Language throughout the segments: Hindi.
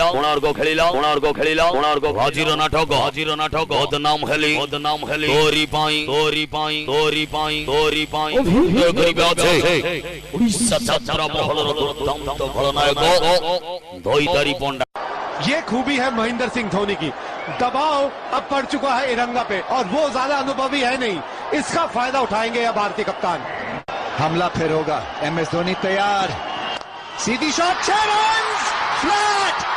कोणार्क खेलिला हाजिर नाटक बदनाम हेली तोरी पाई उड़ीसा छात्रा बहलर दुर्दांत खलनायक धोईदारी पंडा। ये खूबी है महेंद्र सिंह धोनी की, दबाव अब पड़ चुका है इरंगा पे और वो ज्यादा अनुभवी है नहीं, इसका फायदा उठाएंगे अब भारतीय कप्तान। हमला फिर होगा, एमएस धोनी तैयार, सीधी शॉट, 6 रन फ्लैट।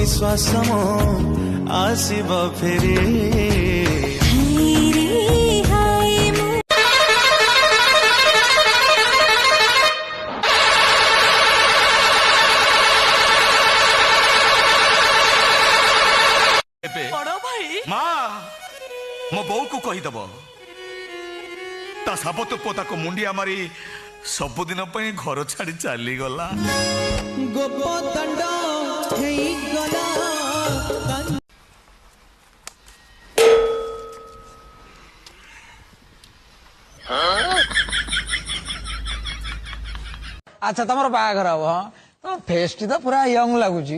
श्वासमो आसिब फेरी मो बो को कहीदेव ता साबत पोता को मुंडिया मारी सबुदिन घर छाड़ी चली गला। अच्छा तुम बाहागर हम हाँ फेस टी तो पूरा यंग लगुच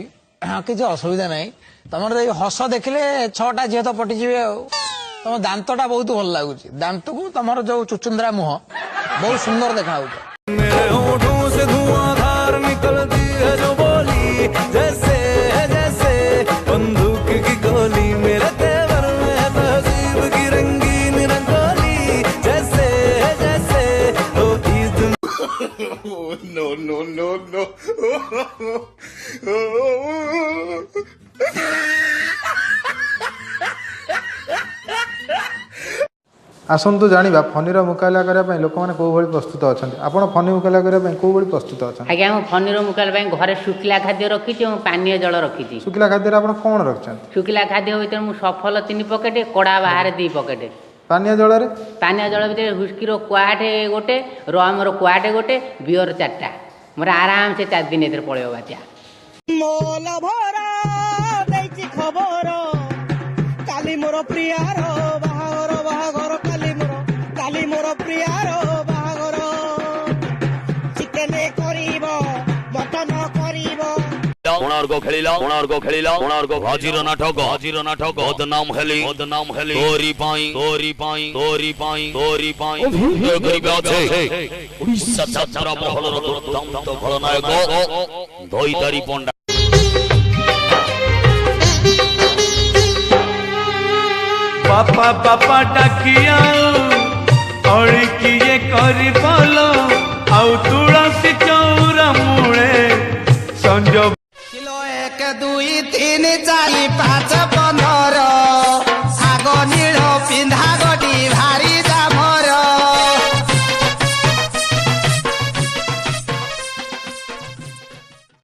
किसी असुविधा ना तुम हस देखिले 6टा झील तो पटिजे तुम दांतटा बहुत भल लगुच दांत को तुम जो चुचुंद्रा मुह बहुत सुंदर देखा मेरे होठों से धुआंधार निकलती है जो बोली, जैसे जैसे बंदूक की गोली, मेरे तेवर में तहजीब की रंगीन रंगोली, जैसे जैसे तो Eid. No no no no आसतु जाना फनीर मुकाबला करने लोक मैंने कौ भाई प्रस्तुत अच्छा आप फनी मुकाबला करने कौ भाई प्रस्तुत अच्छा? आज्ञा फनीर मुकाबला घरे शुखला खाद्य रखी पानीय जल रखी। शुखला खाद्य आप कौन रखते? शुखला खाद्य भर मुझे सफल 3 पकेट, कड़ा बाहर 2 पकेट। पानीय जल भितर हुस्कीर क्वाटे गोटे, रमर क्वाटे गोटे, बियर 4टा, मोर आराम से 4 दिन पड़े बात्या। खबर काली मोर प्रियार बाहागर बाहागर काली मोर प्रियार बाहागर चिकेन करिबो मटन करिबो। कोणार्क खेलिला हाजिर नाटक बदनाम हेली तोरी पाई उड़ीसा छात्रा बहलर दुर्दांत खलनायक धोईदारी पंडा। बापा बापा डाकिया और किए करी बोलो आउ तुड़ा